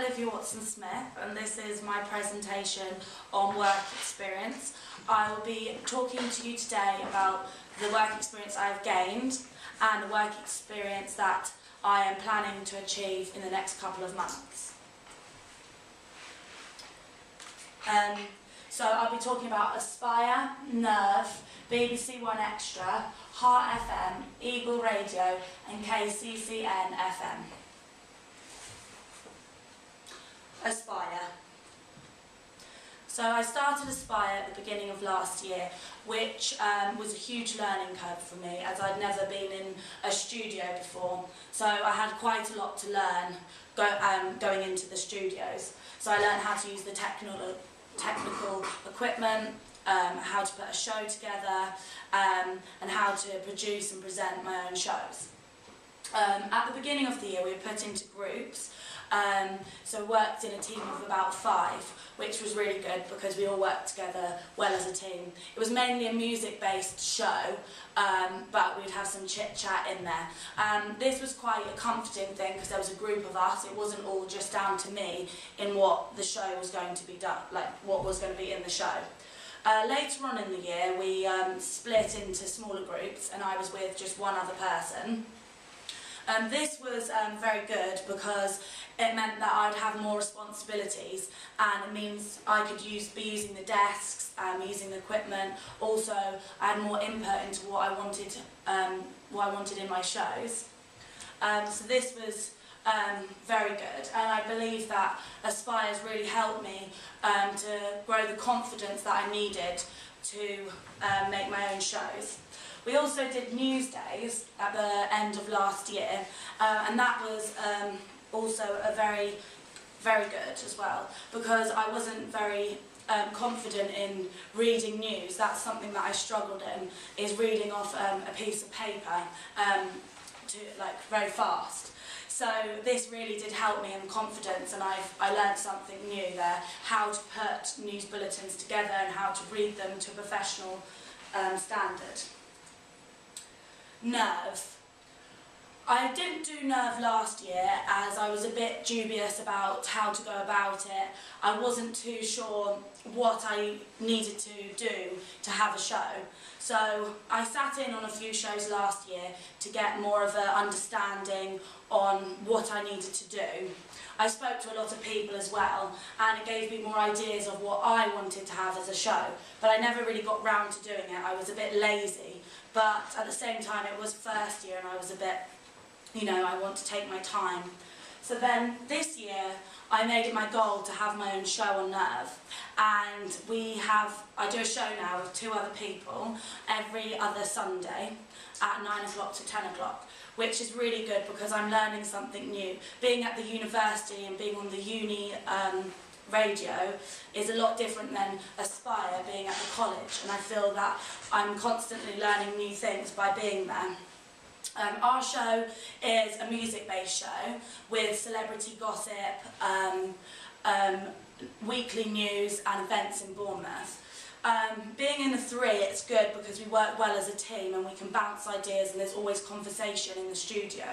Olivia Smith, and this is my presentation on work experience. I will be talking to you today about the work experience I have gained and the work experience that I am planning to achieve in the next couple of months. So I'll be talking about Aspire, Nerve, BBC One Extra, Heart FM, Eagle Radio and KCCN FM. Aspire. So I started Aspire at the beginning of last year, which was a huge learning curve for me, as I'd never been in a studio before. So I had quite a lot to learn going into the studios. So I learned how to use the technical equipment, how to put a show together, and how to produce and present my own shows. At the beginning of the year we were put into groups, so worked in a team of about 5, which was really good because we all worked together well as a team. It was mainly a music-based show, but we'd have some chit-chat in there. This was quite a comforting thing because there was a group of us. It wasn't all just down to me in what the show was going to be done, like what was going to be in the show. Later on in the year we split into smaller groups and I was with just one other person. This was very good because it meant that I'd have more responsibilities, and it means I could be using the desks, using the equipment. Also, I had more input into what I wanted in my shows. So this was very good, and I believe that Aspire has really helped me to grow the confidence that I needed to make my own shows. We also did news days at the end of last year, and that was also very good as well, because I wasn't very confident in reading news. That's something that I struggled in, is reading off a piece of paper very fast. So this really did help me in confidence, and I learned something new there, how to put news bulletins together and how to read them to a professional standard. Nerve. I didn't do Nerve last year as I was a bit dubious about how to go about it. I wasn't too sure what I needed to do to have a show. So I sat in on a few shows last year to get more of an understanding on what I needed to do. I spoke to a lot of people as well, and it gave me more ideas of what I wanted to have as a show, but I never really got round to doing it. I was a bit lazy, but at the same time it was first year and I was a bit, I want to take my time. So then this year I made it my goal to have my own show on Nerve, and I do a show now with 2 other people every other Sunday at 9 o'clock to 10 o'clock, which is really good because I'm learning something new. Being at the university and being on the uni radio is a lot different than Aspire being at the college, and I feel that I'm constantly learning new things by being there. Our show is a music-based show with celebrity gossip, weekly news and events in Bournemouth. Being in the 3, it's good because we work well as a team and we can bounce ideas, and there's always conversation in the studio.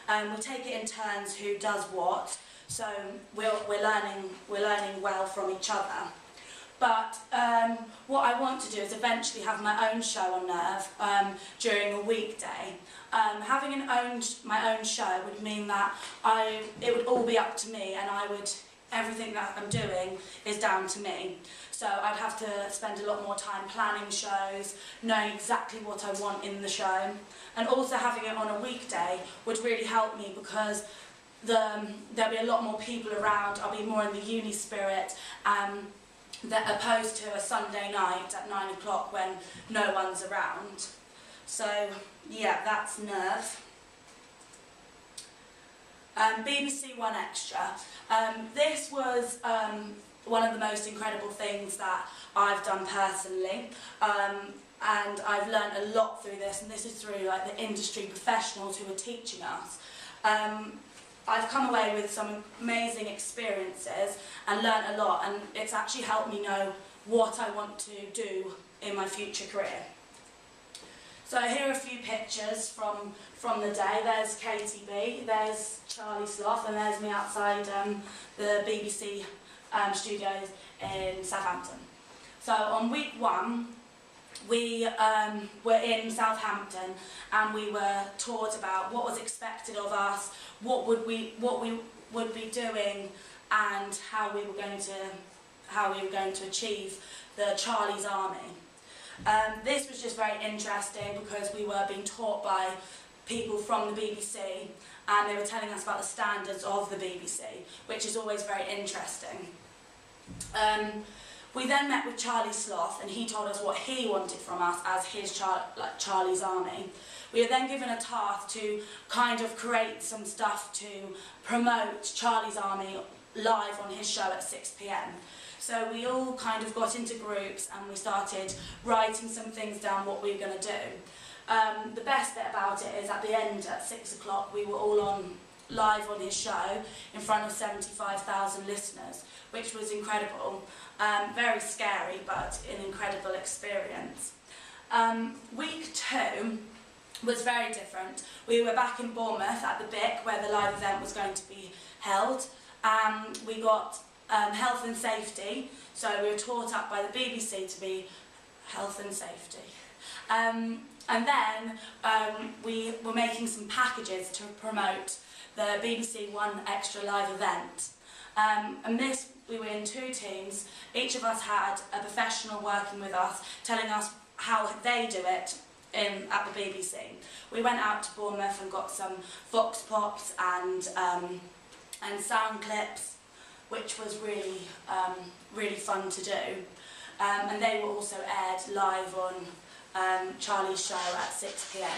We take it in turns who does what, so we're learning well from each other. But what I want to do is eventually have my own show on Nerve during a weekday. Having my own show would mean that it would all be up to me, and everything that I'm doing is down to me. So I'd have to spend a lot more time planning shows, knowing exactly what I want in the show, and also having it on a weekday would really help me because there'll be a lot more people around. I'll be more in the uni spirit, opposed to a Sunday night at 9 o'clock when no one's around. So yeah, that's Nerve. BBC One Extra. This was one of the most incredible things that I've done personally, and I've learned a lot through this, and this is through the industry professionals who are teaching us. I've come away with some amazing experiences and learned a lot, and it's actually helped me know what I want to do in my future career. So So here are a few pictures from the day. There's KTB, there's Charlie Sloth, and there's me outside the BBC studios in Southampton. So on week 1, we were in Southampton, and we were taught about what was expected of us, what we would be doing, and how we were going to achieve the Charlie's Army. This was just very interesting because we were being taught by people from the BBC, and they were telling us about the standards of the BBC, which is always very interesting. We then met with Charlie Sloth, and he told us what he wanted from us as his Charlie's Army. We were then given a task to kind of create some stuff to promote Charlie's Army live on his show at 6 p.m. So we all kind of got into groups, and we started writing some things down, what we were going to do. The best bit about it is at the end, at 6 o'clock, we were all live on his show in front of 75,000 listeners, which was incredible. Very scary, but an incredible experience. Week 2 was very different. We were back in Bournemouth at the BIC, where the live event was going to be held. We got health and safety, so we were taught up by the BBC to be health and safety. And then we were making some packages to promote the BBC One Extra live event. And this, we were in 2 teams. Each of us had a professional working with us, telling us how they do it at the BBC. We went out to Bournemouth and got some vox pops and sound clips, which was really really fun to do. And they were also aired live on Charlie's show at 6 p.m.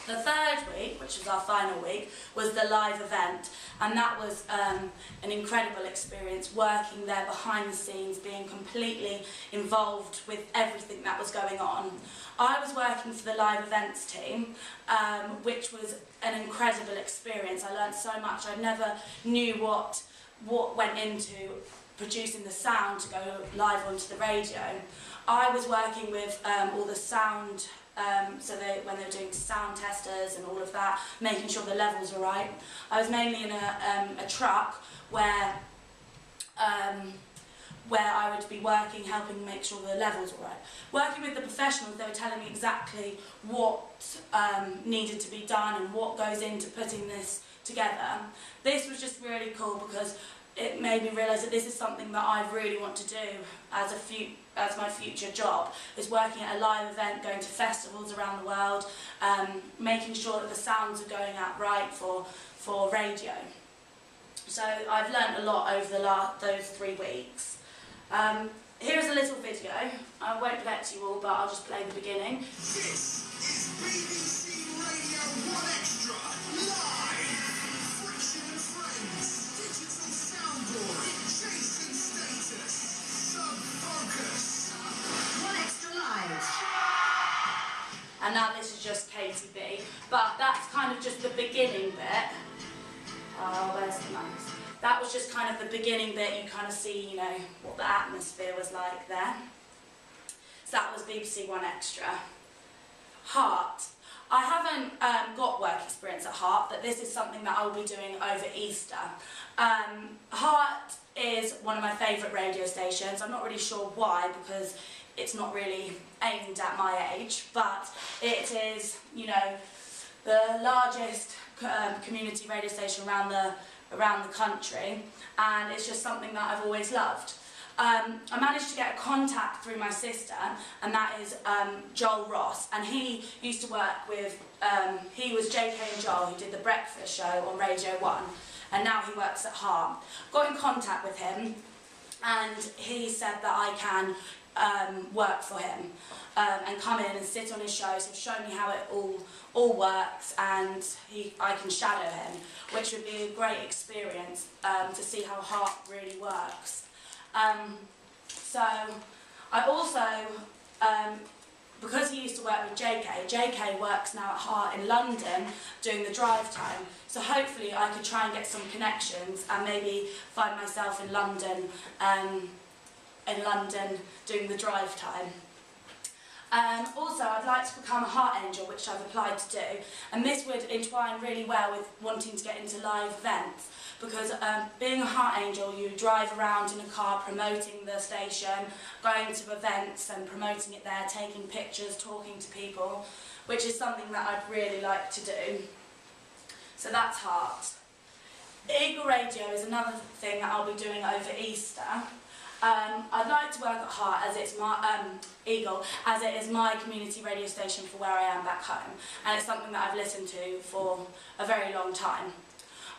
The 3rd week, which was our final week, was the live event, and that was an incredible experience, working there behind the scenes, being completely involved with everything that was going on. I was working for the live events team, which was an incredible experience. I learned so much. I never knew what went into producing the sound to go live onto the radio. I was working with all the sound, when they were doing sound testers and all of that, making sure the levels were right. I was mainly in a truck where I would be working, helping make sure the levels were right. Working with the professionals, they were telling me exactly what needed to be done and what goes into putting this together. This was just really cool because it made me realise that this is something that I really want to do as my future job, is working at a live event, going to festivals around the world, making sure that the sounds are going out right for radio. So I've learnt a lot over those 3 weeks. Here's a little video. I won't play it to you all, but I'll just play the beginning. This is BBC Radio 1 Extra, live! Friction and Friends, digital soundboard, Chase and Status, Sub Focus. 1 Extra Live. And now this is just KTB, but that's kind of just the beginning bit. Oh, where's the mouse? That was just kind of the beginning bit. You kind of see, you know, what the atmosphere was like there. So that was BBC One Extra. Heart. I haven't got work experience at Heart, but this is something that I'll be doing over Easter. Heart is one of my favourite radio stations. I'm not really sure why, because it's not really aimed at my age, but it is, you know, the largest community radio station around the country, and it's just something that I've always loved. I managed to get a contact through my sister, and that is Joel Ross, and he used to work with, he was JK and Joel, who did the breakfast show on Radio 1, and now he works at Heart. Got in contact with him, and he said that I can work for him and come in and sit on his show. So show me how it all works, and I can shadow him, which would be a great experience to see how Heart really works. So I also, because he used to work with JK works now at Heart in London doing the drive time, so hopefully I could try and get some connections and maybe find myself in London doing the drive time. Also, I'd like to become a heart angel, which I've applied to do, and this would entwine really well with wanting to get into live events, because being a heart angel, you drive around in a car promoting the station, going to events and promoting it there, taking pictures, talking to people, which is something that I'd really like to do. So that's heart. Eagle Radio is another thing that I'll be doing over Easter. I'd like to work at Heart as it's my Eagle, as it is my community radio station for where I am back home, and it's something that I've listened to for a very long time.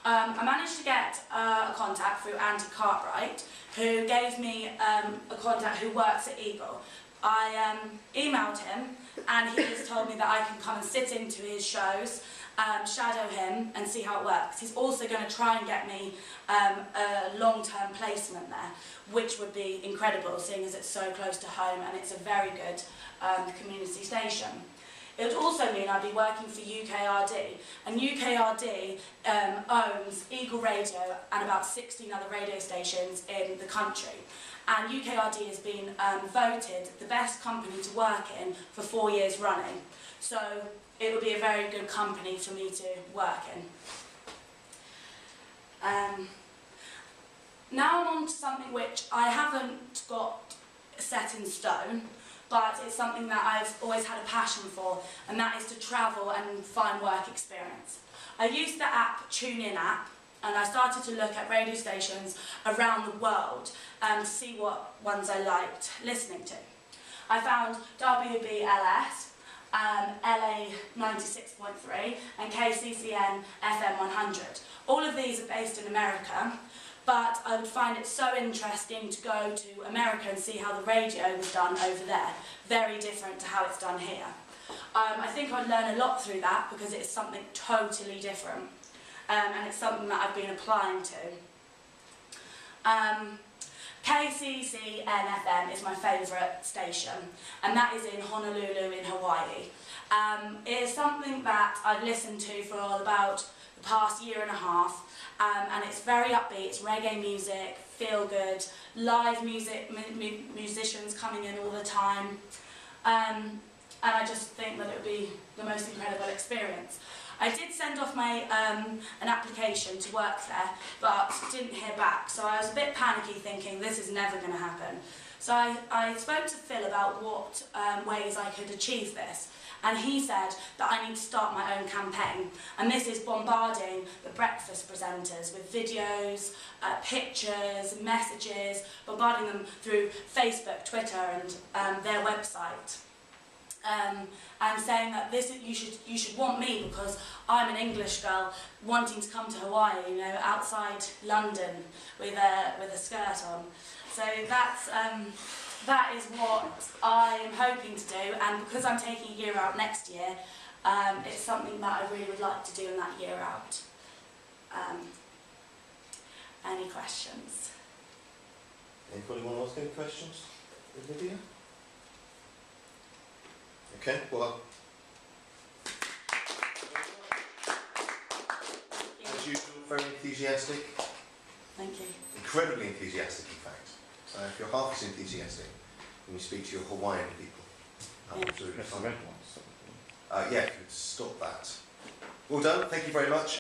I managed to get a contact through Andy Cartwright, who gave me a contact who works at Eagle. I emailed him, and he just told me that I can come and sit into his shows, shadow him and see how it works. He's also going to try and get me a long-term placement there, which would be incredible, seeing as it's so close to home and it's a very good community station. It would also mean I'd be working for UKRD, and UKRD owns Eagle Radio and about 16 other radio stations in the country. And UKRD has been voted the best company to work in for 4 years running. So it would be a very good company for me to work in. Now I'm on to something which I haven't got set in stone, but it's something that I've always had a passion for, and that is to travel and find work experience. I used the app TuneIn app, and I started to look at radio stations around the world to see what ones I liked listening to. I found WBLS, LA 96.3 and KCCN FM 100. All of these are based in America, but I would find it so interesting to go to America and see how the radio was done over there. Very different to how it's done here. I think I'd learn a lot through that because it's something totally different, and it's something that I've been applying to. KCCN FM is my favourite station, and that is in Honolulu in Hawaii. It is something that I've listened to for about the past year and a half, and it's very upbeat. It's reggae music, feel good, live music, musicians coming in all the time, and I just think that it would be the most incredible experience. I did send off my an application to work there, but didn't hear back, so I was a bit panicky thinking this is never going to happen. So I spoke to Phil about what ways I could achieve this, and he said that I need to start my own campaign, and this is bombarding the breakfast presenters with videos, pictures, messages, bombarding them through Facebook, Twitter and their website. And saying that you should want me because I'm an English girl wanting to come to Hawaii, you know, outside London with a skirt on. So that is what I am hoping to do, and because I'm taking a year out next year, it's something that I really would like to do in that year out. Any questions? Anybody want to ask any questions, Olivia? Okay, well, as usual, very enthusiastic. Thank you. Incredibly enthusiastic, in fact. So if you're half as enthusiastic when you speak to your Hawaiian people, absolutely fine. Yeah, if you would stop that. Well done, thank you very much.